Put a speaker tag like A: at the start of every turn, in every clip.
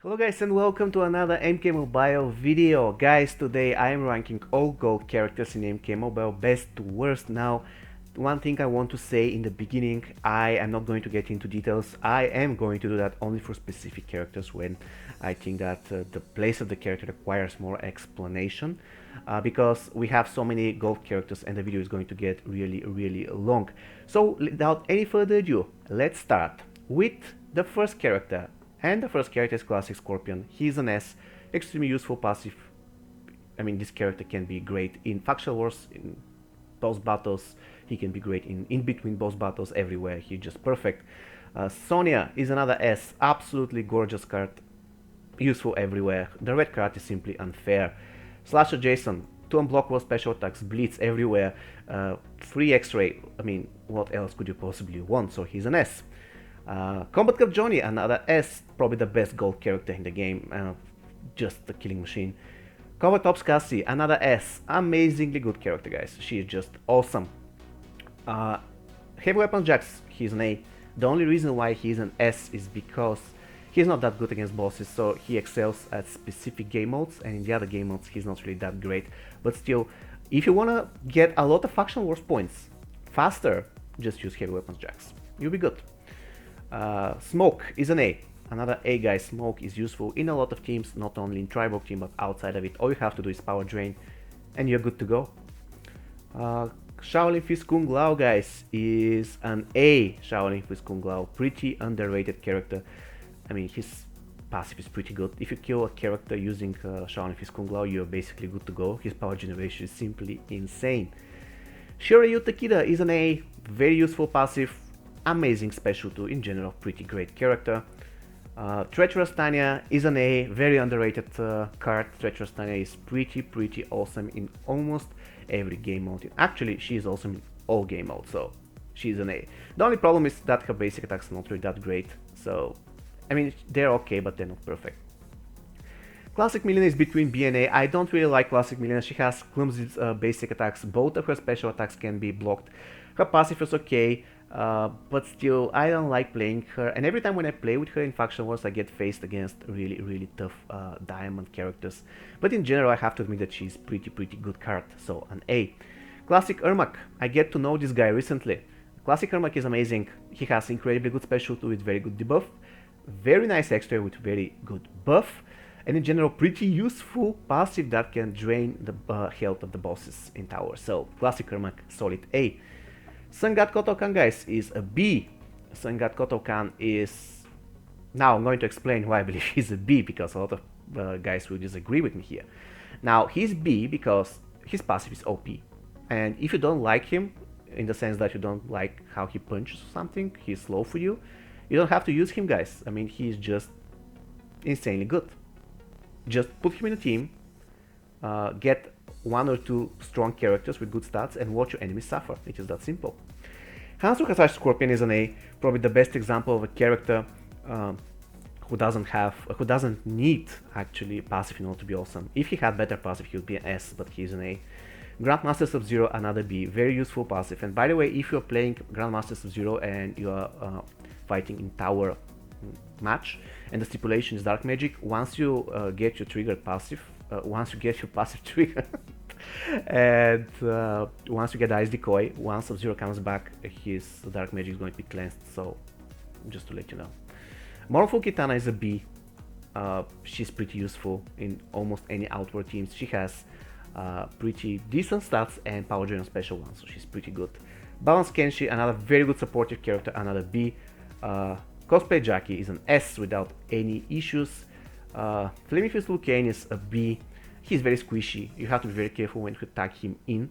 A: Hello guys and welcome to another MK Mobile video. Guys, today I am ranking all gold characters in MK Mobile best to worst. Now, one thing I want to say in the beginning, I am not going to get into details. I am going to do that only for specific characters when I think that the place of the character requires more explanation, because we have so many gold characters and the video is going to get really long. So without any further ado, let's start with the first character. And the first character is Classic Scorpion. He's an S, extremely useful passive. I mean, this character can be great in faction wars, in boss battles. He can be great in between boss battles, everywhere. He's just perfect. Sonia is another S, absolutely gorgeous card, useful everywhere. The red card is simply unfair. Slasher Jason, 2 unblockable special attacks, blitz everywhere, free X-ray. I mean, what else could you possibly want? So he's an S. Combat Cup Johnny, another S, probably the best gold character in the game, just a killing machine. Combat Ops Cassie, another S, amazingly good character, guys. She is just awesome. Heavy Weapon Jax, he's an A. The only reason why he's an S is because he's not that good against bosses, so he excels at specific game modes, and in the other game modes he's not really that great. But still, if you wanna get a lot of faction wars points faster, just use Heavy Weapons Jax. You'll be good. Smoke is an A. Another A guy. Smoke is useful in a lot of teams, not only in tribal team but outside of it. All you have to do is power drain and you're good to go. Shaolin Fist Kung Lao, guys, is an A. Shaolin Fist Kung Lao, pretty underrated character. I mean, his passive is pretty good. If you kill a character using Shaolin Fist Kung Lao, you're basically good to go. His power generation is simply insane. Shiryu Takeda is an A. Very useful passive, amazing special too, in general pretty great character. Treacherous Tanya is an A, very underrated card. Treacherous Tanya is pretty awesome in almost every game mode. Actually, she is awesome in all game modes, so she's an A. The only problem is that her basic attacks are not really that great, so I mean, they're okay, but they're not perfect. Classic Millionaire is between B and A. I don't really like Classic Millionaire. She has clumsy basic attacks. Both of her special attacks can be blocked. Her passive is okay, but still, I don't like playing her. And every time when I play with her in faction wars, I get faced against really tough diamond characters. But in general, I have to admit that she's pretty good card. So an A. Classic Ermac. I get to know this guy recently. Classic Ermac is amazing. He has incredibly good special too with very good debuff. Very nice extra with very good buff. And in general, pretty useful passive that can drain the health of the bosses in tower. So Classic Ermac, solid A. Sun God Kotokan, guys, is a B. Sun God Kotokan is... Now I'm going to explain why I believe he's a B, because a lot of guys will disagree with me here. Now, he's B because his passive is OP. And if you don't like him, in the sense that you don't like how he punches or something, he's slow for you, you don't have to use him, guys. I mean, he's just insanely good. Just put him in a team, get 1 or 2 strong characters with good stats and watch your enemies suffer. It is that simple. Untitled Scorpion is an A, probably the best example of a character who doesn't need actually passive in order to be awesome. If he had better passive, he would be an S, but he's an A. Grandmaster Sub-Zero, another B, very useful passive. And by the way, if you're playing Grandmaster Sub-Zero and you are fighting in tower match and the stipulation is dark magic, once you get your triggered passive, once you get your passive trigger and once you get Ice Decoy, once Sub-Zero comes back, his dark magic is going to be cleansed. So just to let you know. Mournful Kitana is a B. She's pretty useful in almost any outward teams. She has pretty decent stats and power drain on special ones, so she's pretty good. Balance Kenshi, another very good supportive character, another B. Cosplay Jackie is an S without any issues. Flaming Fist Lucane is a B. He's very squishy. You have to be very careful when you tag him in,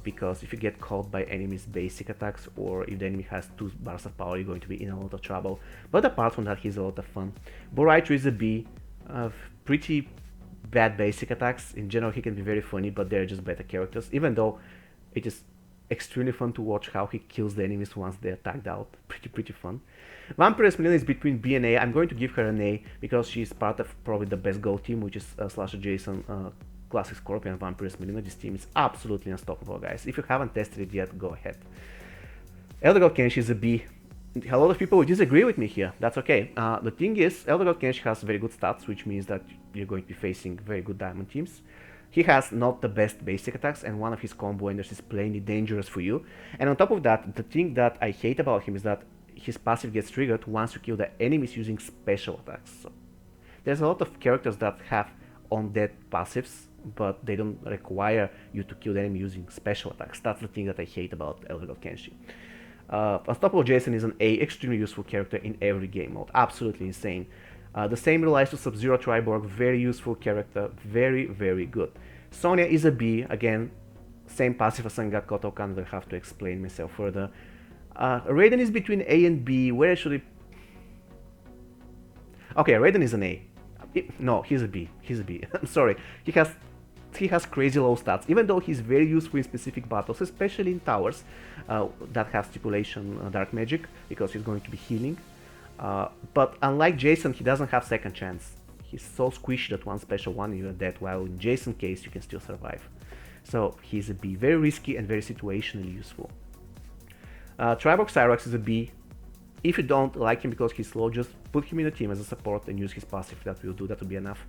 A: because if you get caught by enemies' basic attacks or if the enemy has 2 bars of power, you're going to be in a lot of trouble. But apart from that, he's a lot of fun. Boraitru is a B. Pretty bad basic attacks. In general, he can be very funny, but they're just better characters, even though it is extremely fun to watch how he kills the enemies once they're tagged out. Pretty fun. Vampiress Melina is between B and A. I'm going to give her an A because she's part of probably the best gold team, which is Slasher Jason, Classic Scorpion, Vampiress Melina. This team is absolutely unstoppable, guys. If you haven't tested it yet, go ahead. Elder God Kenshi is a B. A lot of people will disagree with me here. That's okay. The thing is, Elder God Kenshi has very good stats, which means that you're going to be facing very good diamond teams. He has not the best basic attacks, and one of his combo enders is plainly dangerous for you. And on top of that, the thing that I hate about him is that his passive gets triggered once you kill the enemies using special attacks. So there's a lot of characters that have undead passives, but they don't require you to kill the enemy using special attacks. That's the thing that I hate about Elder God Kenshi. Unstoppable Jason is an A, extremely useful character in every game mode, absolutely insane. The same relies to Sub-Zero Triborg, very useful character, very, very good. Sonia is a B, again, same passive as Sengat Kotokan, I have to explain myself further. Raiden is between A and B, where should he... Okay, Raiden is an A. No, he's a B, I'm sorry. He has crazy low stats, even though he's very useful in specific battles, especially in towers that have stipulation dark magic, because he's going to be healing. But unlike Jason, he doesn't have second chance. He's so squishy that one special one you're dead, while in Jason's case you can still survive. So he's a B, very risky and very situationally useful. Triborg Cyrax is a B. If you don't like him because he's slow, just put him in a team as a support and use his passive. That will be enough.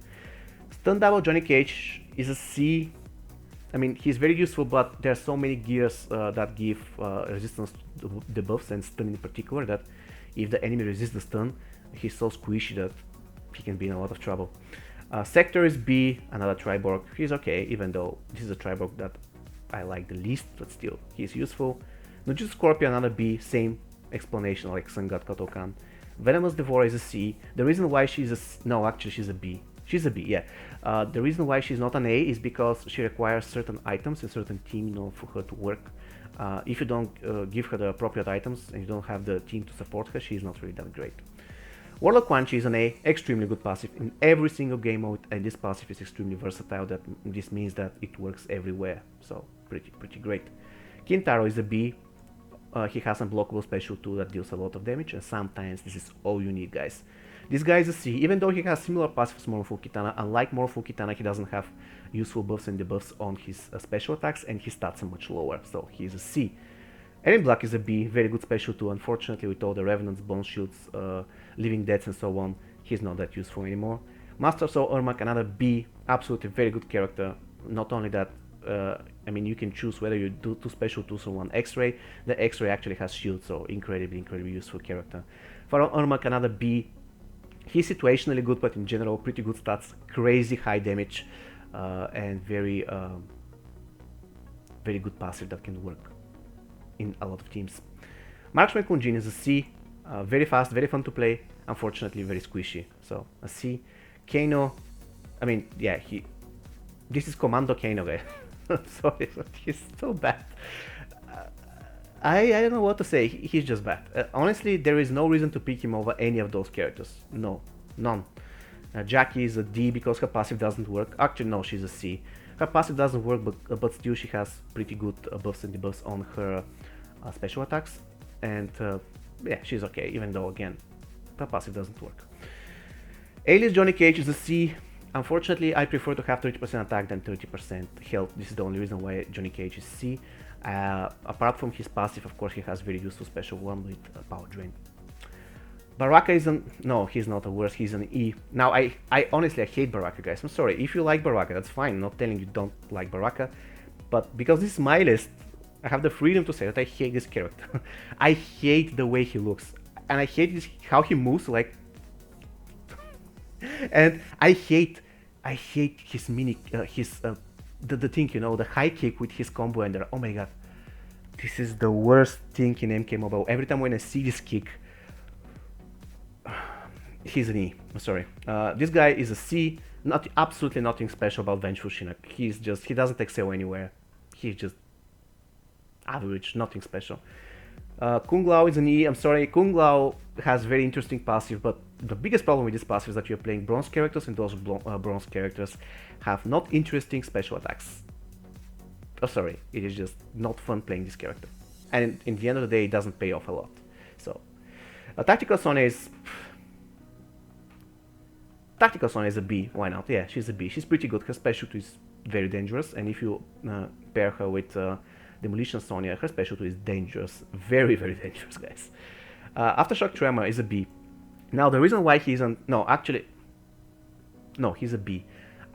A: Stun Double Johnny Cage is a C. I mean, he's very useful, but there are so many gears that give resistance to debuffs and stun in particular, that if the enemy resists the stun, he's so squishy that he can be in a lot of trouble. Sector is B, another Triborg. He's okay, even though this is a Triborg that I like the least, but still, he's useful. Nujutsu Scorpio, another B, same explanation like Sengat Kotokan. Venomous Devourer is a C. The reason why she's a no, actually she's a B. She's a B, yeah. The reason why she's not an A is because she requires certain items and certain team in order for her to work. If you don't give her the appropriate items and you don't have the team to support her, she's not really that great. Warlock Quan Chi is an A, extremely good passive in every single game mode, and this passive is extremely versatile. This means that it works everywhere, so pretty great. Kintaro is a B. He has a blockable special tool that deals a lot of damage, and sometimes this is all you need, guys. This guy is a C, even though he has similar passive as Mournful Kitana. Unlike Mournful Kitana, he doesn't have useful buffs and debuffs on his special attacks, and his stats are much lower, so he's a C. Erin Black is a B, very good special too. Unfortunately, with all the Revenants, Bone Shields, Living Deaths and so on, he's not that useful anymore. Master Soul Ermac, another B, absolutely very good character. Not only that, I mean, you can choose whether you do 2 special tools or 1 X-Ray. The X-Ray actually has shield, so incredibly useful character. For Ermac, another B. He's situationally good, but in general pretty good stats, crazy high damage, and very good passive that can work in a lot of teams. Marksman Kunjin is a C, very fast, very fun to play, unfortunately very squishy, so a C. Keno, I mean, yeah, this is Commando Keno, guy. Sorry, but he's so bad. I don't know what to say, he's just bad. Honestly, there is no reason to pick him over any of those characters. No, none. Jackie is a D because her passive doesn't work. Actually, no, she's a C. Her passive doesn't work, but still she has pretty good buffs and debuffs on her special attacks. And yeah, she's okay, even though, again, her passive doesn't work. Alias Johnny Cage is a C. Unfortunately, I prefer to have 30% attack than 30% health. This is the only reason why Johnny Cage is C. Apart from his passive, of course, he has very useful special one with power drain. Baraka is an... No, he's not a worse, he's an E. Now, I honestly hate Baraka, guys. I'm sorry. If you like Baraka, that's fine. I'm not telling you don't like Baraka. But because this is my list, I have the freedom to say that I hate this character. I hate the way he looks. And I hate how he moves, like... and I hate his the thing, you know, the high kick with his combo ender. Oh my god, this is the worst thing in MK Mobile. Every time when I see this kick, he's an E. I'm sorry. This guy is a C. Absolutely nothing special about Vengeful Shinnok. He doesn't excel anywhere. He's just average, nothing special. Kung Lao is an E. I'm sorry, Kung Lao has very interesting passive, but the biggest problem with this passive is that you're playing bronze characters, and those bronze characters have not interesting special attacks. Oh, sorry, it is just not fun playing this character. And in the end of the day, it doesn't pay off a lot. So, Tactical Sonia is... Tactical Sonia is a B, why not? Yeah, she's a B. She's pretty good, her specialty is very dangerous, and if you pair her with Demolition Sonia, her specialty is dangerous. Very dangerous, guys. Aftershock Tremor is a B. Now the reason why he's on... No, actually... No, he's a B.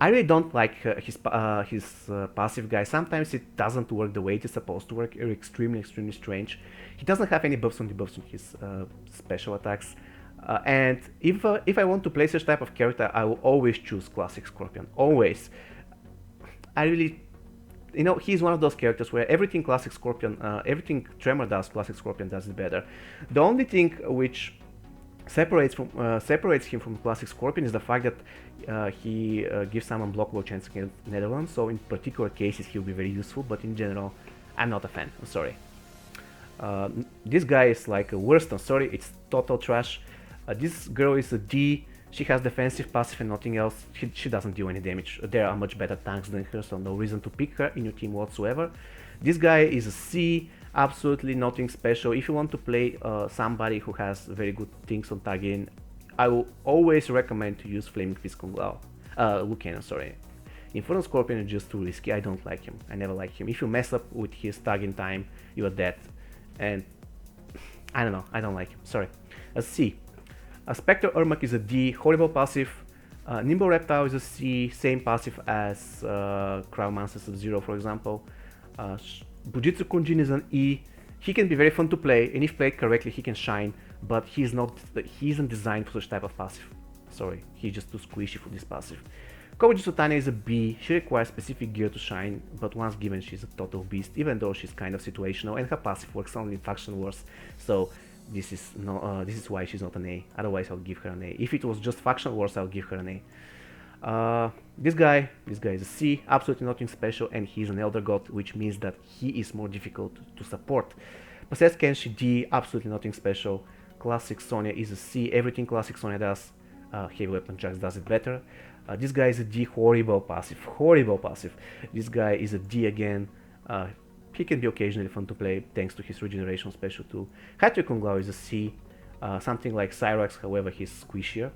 A: I really don't like his passive guy. Sometimes it doesn't work the way it is supposed to work. It's extremely strange. He doesn't have any buffs on debuffs on his special attacks. And if I want to play such type of character, I will always choose Classic Scorpion. Always. I really... You know, he's one of those characters where everything Classic Scorpion, everything Tremor does, Classic Scorpion does it better. The only thing which separates him from Classic Scorpion is the fact that he gives some unblockable chance against Netherlands, so in particular cases he'll be very useful, but in general, I'm not a fan, I'm sorry. This guy is like a worst, I'm sorry, it's total trash. This girl is a D, she has defensive, passive and nothing else, she doesn't do any damage. There are much better tanks than her, so no reason to pick her in your team whatsoever. This guy is a C, absolutely nothing special. If you want to play somebody who has very good things on tagging, I will always recommend to use Flaming Fist Kung Lao. Keno, sorry. Inferno Scorpion is just too risky, I don't like him, I never like him. If you mess up with his tagging time, you are dead. And I don't know, I don't like him, sorry. A C. Spectre Ermac is a D, horrible passive. Nimble Reptile is a C, same passive as Crown Monsters of Zero, for example. Bujitsu Kunjin is an E. He can be very fun to play, and if played correctly, he can shine, but he isn't designed for such type of passive. Sorry, he's just too squishy for this passive. Kobujitsu Tanya is a B. She requires specific gear to shine, but once given, she's a total beast, even though she's kind of situational, and her passive works only in faction wars. So this is why she's not an A. Otherwise, I'll give her an A. If it was just faction wars, I'll give her an A. This guy is a C, absolutely nothing special, and he's an Elder God, which means that he is more difficult to support. Possessed Kenshi D, absolutely nothing special. Classic Sonia is a C, everything Classic Sonia does, Heavy Weapon Jax does it better. This guy is a D, horrible passive, horrible passive. This guy is a D again. He can be occasionally fun to play thanks to his regeneration special too. Hattori Kung Lao is a C, something like Cyrax, however he's squishier.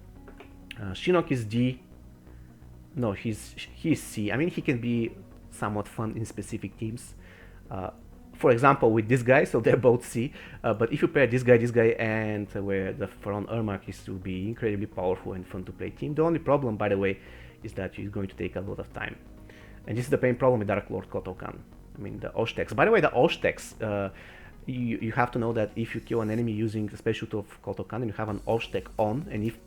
A: Shinnok is D. No, he's C. I mean, he can be somewhat fun in specific teams. For example, with this guy, so they're both C. But if you pair this guy, and where the Pharaon Ermac is to be incredibly powerful and fun to play team. The only problem, by the way, is that he's going to take a lot of time. And this is the main problem with Dark Lord Kotokan. I mean, the Oshtex. By the way, the Oshtex, you have to know that if you kill an enemy using the special tool of Kotokan and you have an Oshtec on, and if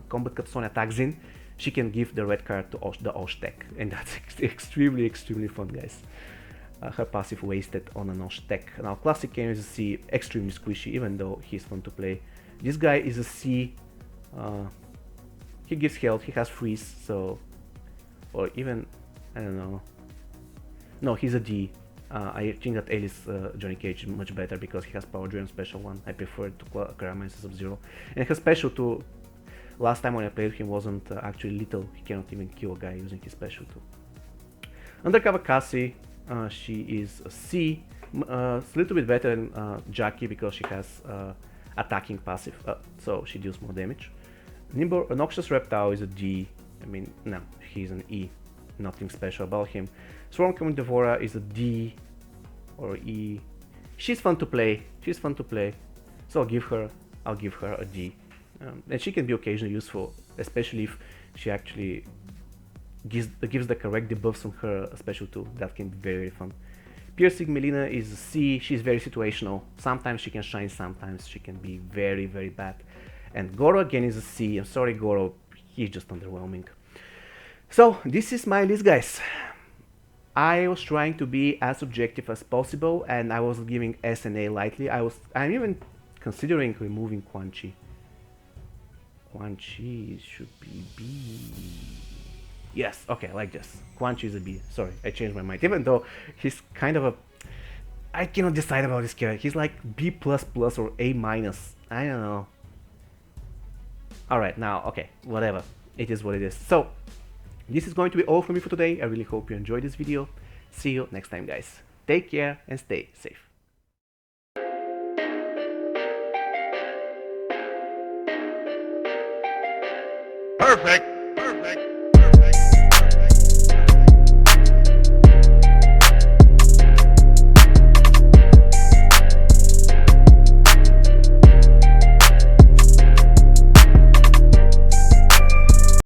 A: Combat Cut Sonia tags in, she can give the red card to the Oshtec, and that's extremely fun, guys. Her passive wasted on an Oshtec. Now, Classic Keno is a C, extremely squishy, even though he's fun to play. This guy is a C. He gives health, he has freeze, so... Or even... I don't know. No, he's a D. I think that Alice Johnny Cage is much better because he has Power Driven special one. I prefer it to Karaman's Sub-Zero. And her special 2, last time when I played him, wasn't actually lethal. He cannot even kill a guy using his special 2. Undercover Cassie, she is a C. A little bit better than Jackie because she has attacking passive, so she deals more damage. Nimble Noxious Reptile is a D. I mean, no, he's an E. Nothing special about him. Swarm Coming Devourer is a D or E. She's fun to play. So I'll give her a D. And she can be occasionally useful, especially if she actually gives the correct debuffs on her special 2. That can be very fun. Piercing Melina is a C. She's very situational. Sometimes she can shine, sometimes she can be very bad. And Goro again is a C. I'm sorry, Goro, he's just underwhelming. So this is my list, guys. I was trying to be as objective as possible, and I was giving S and A lightly. I'm even considering removing Quan Chi. Quan Chi should be B. Yes, okay, like this. Quan Chi is a B. Sorry, I changed my mind. Even though he's kind of a... I cannot decide about this character. He's like B++ or A-. I don't know. Alright, now, okay, whatever. It is what it is. So, this is going to be all from me for today. I really hope you enjoyed this video. See you next time, guys. Take care and stay safe.
B: Perfect.